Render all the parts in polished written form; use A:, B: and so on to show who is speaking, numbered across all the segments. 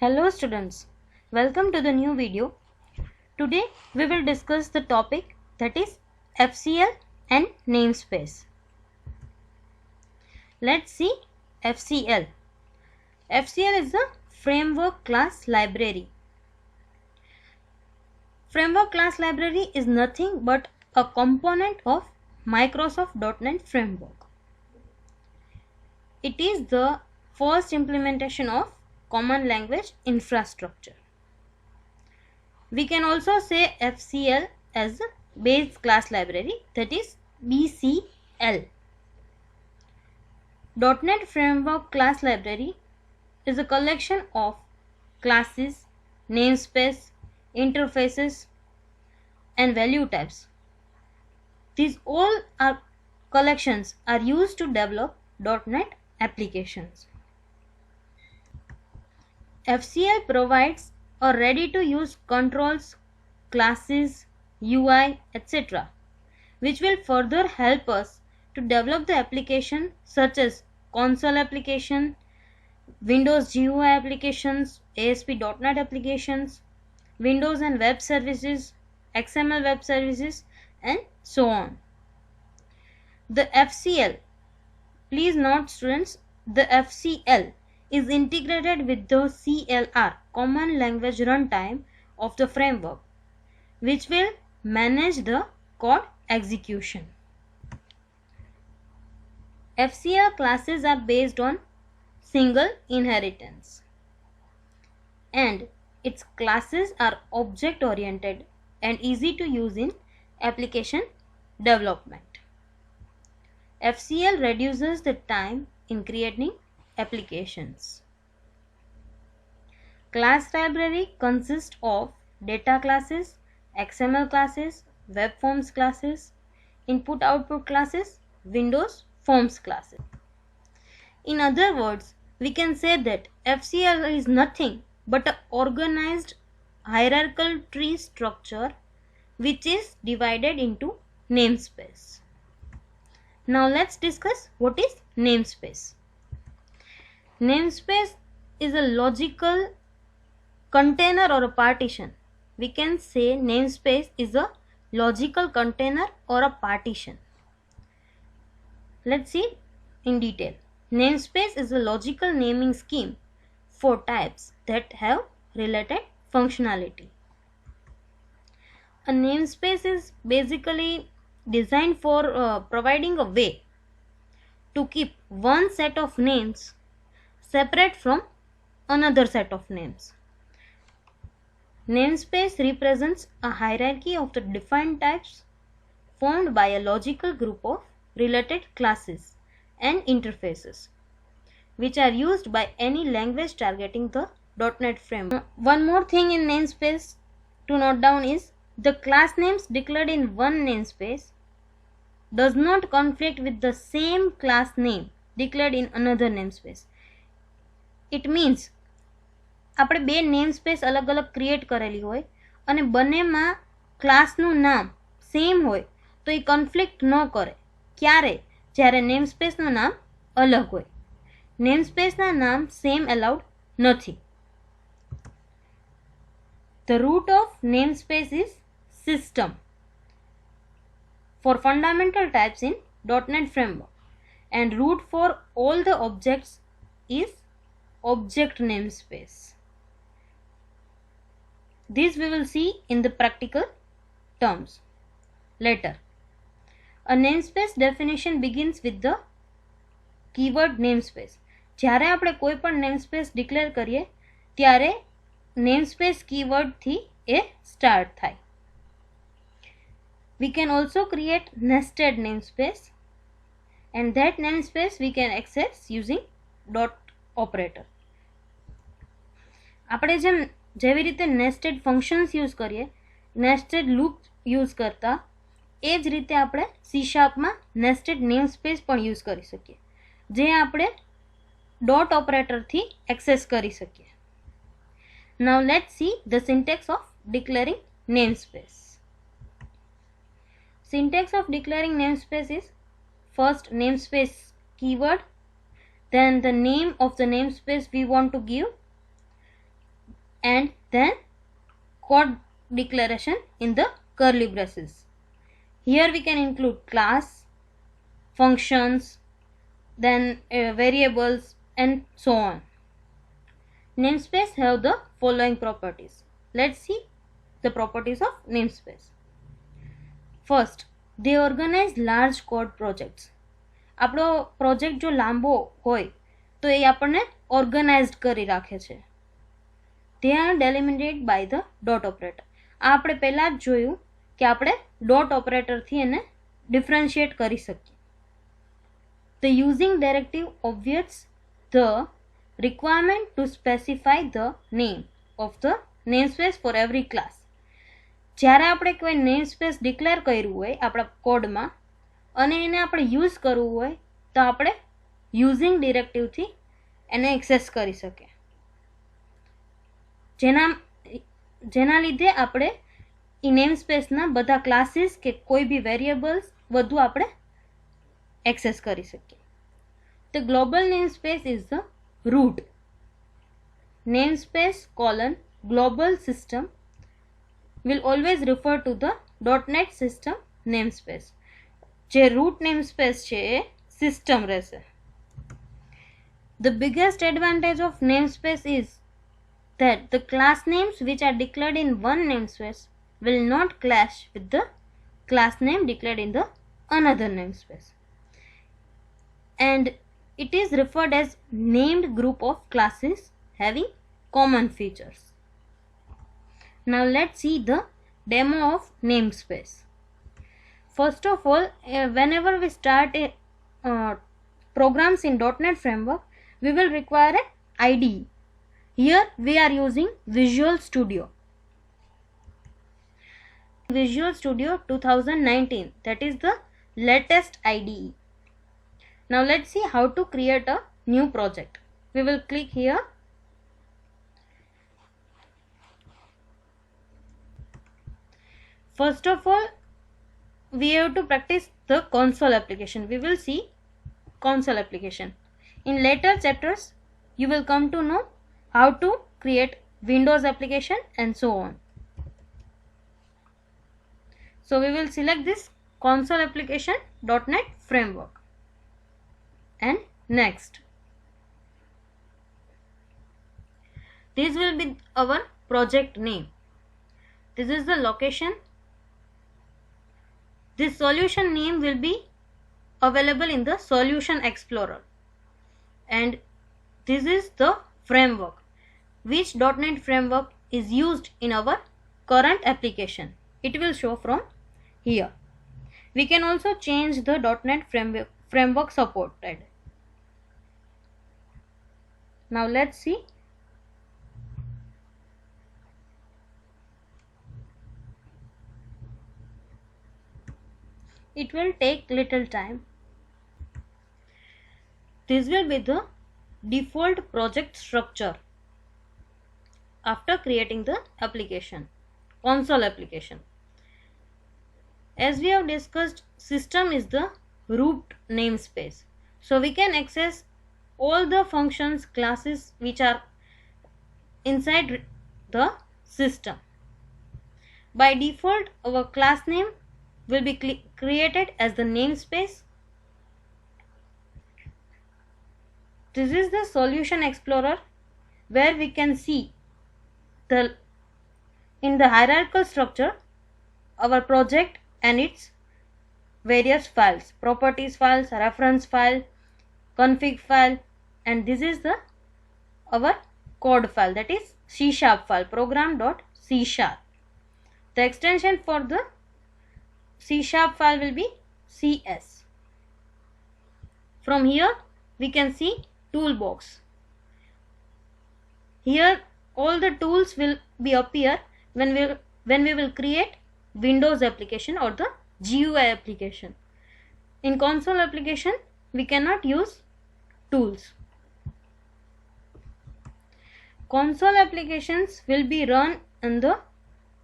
A: Hello students, welcome to the new video. Today we will discuss the topic that is FCL and namespace. Let's see FCL. FCL is the Framework Class Library. Framework Class Library is nothing but a component of Microsoft.NET Framework. It is the first implementation of Common Language Infrastructure. We can also say FCL as a base class library, that is BCL. .NET Framework Class Library is a collection of classes, namespace, interfaces and value types. These all are collections are used to develop .NET applications. FCL provides a ready-to-use controls, classes, UI, etc., which will further help us to develop the application such as console application, Windows GUI applications, ASP.NET applications, Windows and web services, XML web services, and so on. The FCL, please note students, the FCL is integrated with the CLR, Common Language Runtime of the framework, which will manage the code execution. FCL classes are based on single inheritance, and its classes are object oriented and easy to use in application development. FCL reduces the time in creating applications. Class library consists of data classes, XML classes, web forms classes, input output classes, Windows forms classes. In other words, we can say that FCL is nothing but an organized hierarchical tree structure which is divided into namespace. Now let's discuss what is namespace. Namespace is a logical container or a partition. We can say namespace is a logical container or a partition. Let's see in detail. Namespace is a logical naming scheme for types that have related functionality. A namespace is basically designed for providing a way to keep one set of names separate from another set of names. Namespace represents a hierarchy of the defined types formed by a logical group of related classes and interfaces, which are used by any language targeting the .NET framework. One more thing in namespace to note down is the class names declared in one namespace does not conflict with the same class name declared in another namespace. It means આપણે બે namespace અલગ અલગ create કરેલી હોય અને બંનેમાં ક્લાસનું નામ same હોય તો એ કન્ફ્લિક્ટ ન કરે. ક્યારે? જ્યારે નેમસ્પેસનું નામ અલગ હોય. નેમસ્પેસના નામ સેમ એલાઉડ નથી. The root of namespace is system for fundamental types in .NET Framework, and root for all the objects is object namespace. This we will see in the practical terms later. A namespace definition begins with the keyword namespace. જ્યારે આપણે કોઈ પણ namespace declare કરીએ ત્યારે namespace keyword થી એ start થાય. We can also create nested namespace, and that namespace we can access using dot operator. આપણે જેવી રીતે nested functions use કરીએ, nested loop use કરતા, એ જ રીતે આપણે C# માં nested namespace પણ use કરી શકીએ, જે આપણે dot operator થી access કરી શકીએ. Now let's see the syntax of declaring namespace. Syntax of declaring namespace is first namespace keyword, then the name of the namespace we want to give, and then code declaration in the curly braces. Here we can include class, functions, then variables, and so on. Namespace have the following properties. Let's see the properties of namespace. First, they organize large code projects. આપણો project જો લાંબો હોય તો એ આપણને organised કરી રાખે છે. They are delimited by the dot operator. આ આપણે પહેલા જ જોયું કે આપણે ડોટ ઓપરેટરથી એને ડિફરન્શિએટ કરી શકીએ. The using directive obviates the requirement to specify the name of the namespace for every class. જ્યારે આપણે કોઈ નેમસ્પેસ ડિક્લેર કર્યું હોય આપણા કોડમાં અને એને આપણે યુઝ કરવું હોય તો આપણે યુઝિંગ ડિરેક્ટિવથી એને એક્સેસ કરી શકીએ, જેના લીધે આપણે એ નેમસ્પેસના બધા ક્લાસીસ કે કોઈ બી વેરિયેબલ્સ બધું આપણે એક્સેસ કરી શકીએ. The global namespace is the root. Namespace global system will always refer to the .NET system namespace. જે root namespace છે એ system રહેશે. The biggest advantage of namespace is that the class names which are declared in one namespace will not clash with the class name declared in the another namespace. And it is referred as named group of classes having common features. Now let's see the demo of namespace. First of all, whenever we start programs in .NET Framework, we will require an IDE. Here we are using Visual Studio. Visual Studio 2019, that is the latest IDE. Now let's see how to create a new project. We will click here. First of all, we have to practice the console application. We will see console application. In later chapters, you will come to know how to create Windows application and so on. So we will select this console application .NET Framework. And next, this will be our project name. This is the location. This solution name will be available in the Solution Explorer, and this is the framework, which .NET Framework is used in our current application. It will show from here. We can also change the .NET Framework supported. Now let's see. It will take little time. This will be the default project structure after creating the application, console application. As we have discussed, system is the root namespace. So we can access all the functions, classes which are inside the system. By default, our class name will be created as the namespace. This is the Solution Explorer, where we can see in the hierarchical structure our project and its various files, properties files, reference file, config file, and this is our code file, that is C# file, program.C#. The extension for the C# file will be CS. From here we can see toolbox. Here all the tools will be appear when we will create Windows application or the GUI application. In console application we cannot use tools. Console applications will be run on the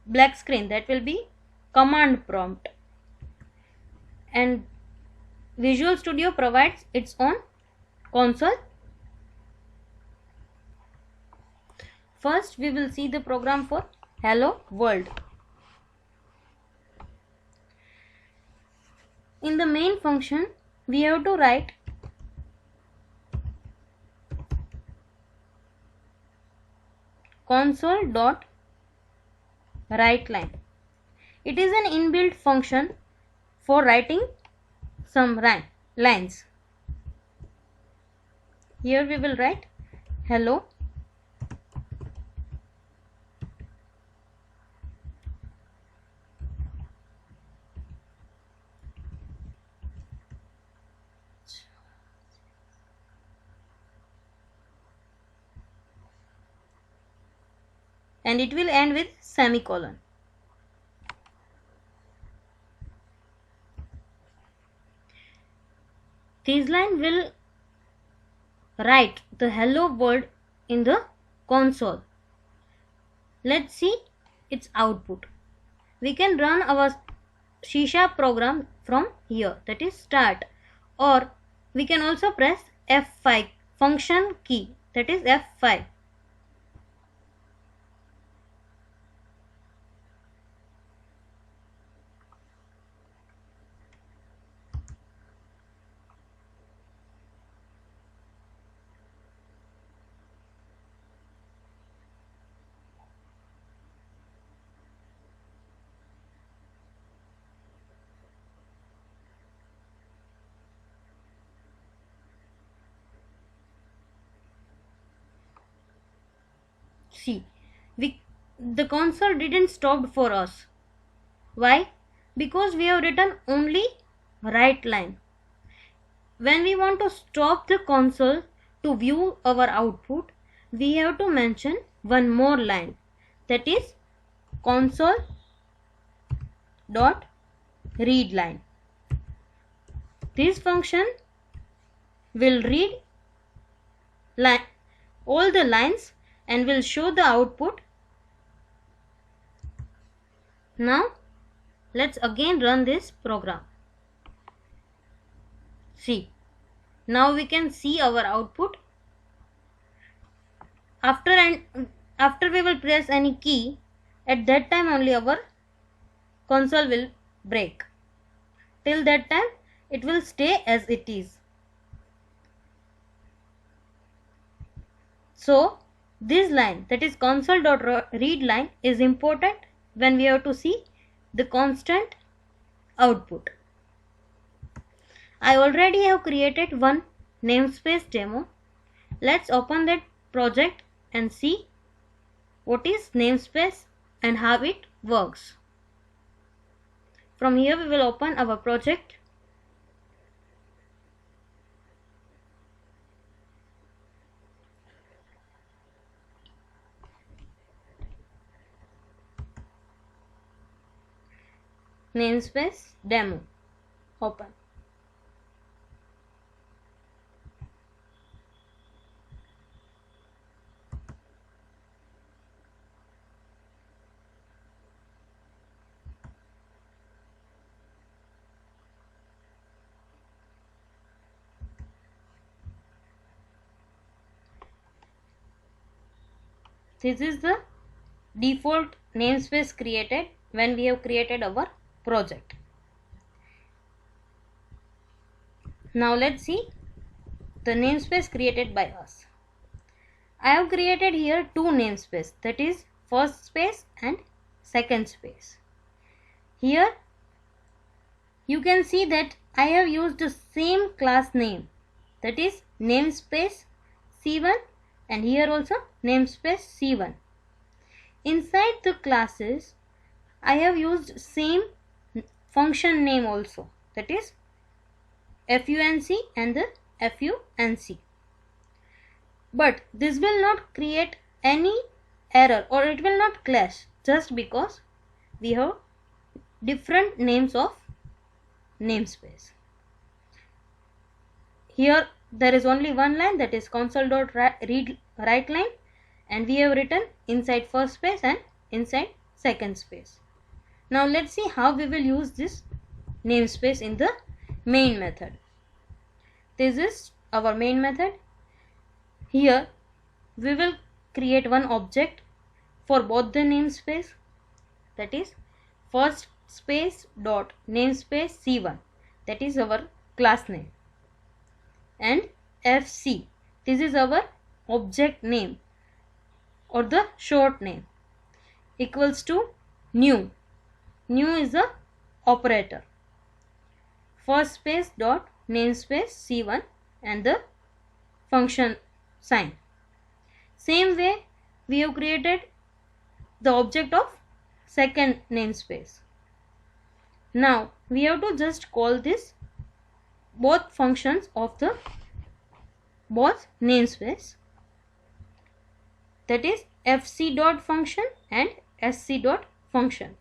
A: black screen, that will be command prompt, and Visual Studio provides its own console. First we will see the program for hello world. In the main function we have to write console.writeLine. It is an inbuilt function for writing some lines. Here we will write hello and it will end with semicolon. This line will write the hello world in the console. Let's see its output. We can run our C# program from here, that is start, or we can also press F5 function key, that is F5. See, the console didn't stop for us. Why? Because we have written only WriteLine. When we want to stop the console to view our output, we have to mention one more line, that is console.readLine. This function will read all the lines and will show the output. Now let's again run this program. See, now we can see our output. After we will press any key, at that time only our console will break. Till that time it will stay as it is. So this line, that is console.readLine, is important when we have to see the constant output. I already have created one namespace demo. Let's open that project and see what is namespace and how it works. From here we will open our project. Namespace demo, open. This is the default namespace created when we have created our project. Now let's see the namespace created by us. I have created here two namespace, that is first space and second space. Here you can see that I have used the same class name, that is namespace C1, and here also namespace C1. Inside the classes I have used same function name also, that is func and the func. But this will not create any error or it will not clash, just because we have different names of namespace. Here there is only one line, that is console.readWriteLine, and we have written inside first space and inside second space. Now let's see how we will use this namespace in the main method. This is our main method. Here we will create one object for both the namespace, that is first space dot namespace c1, that is our class name, and fc, this is our object name or the short name, equals to new. New is the operator. First space dot namespace c1 and the function sign. Same way we have created the object of second namespace. Now we have to just call this both functions of the both namespace, that is fc dot function and sc dot function.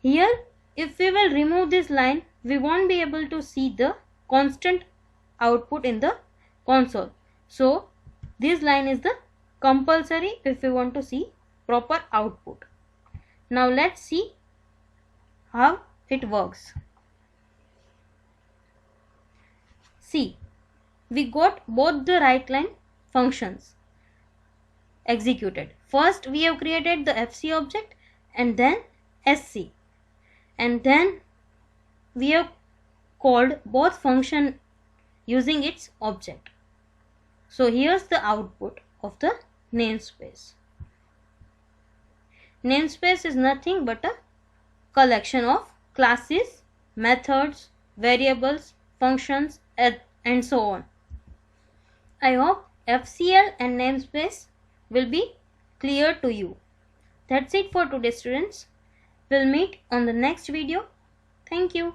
A: Here if we will remove this line, we won't be able to see the constant output in the console. So this line is the compulsory if we want to see proper output. Now let's see how it works. See, we got both the right line functions executed. First we have created the fc object and then sc, and then we have called both function using its object. So here's the output of the namespace. Namespace is nothing but a collection of classes, methods, variables, functions, and so on. I hope FCL and namespace will be clear to you. That's it for today, students. We'll meet on the next video. Thank you.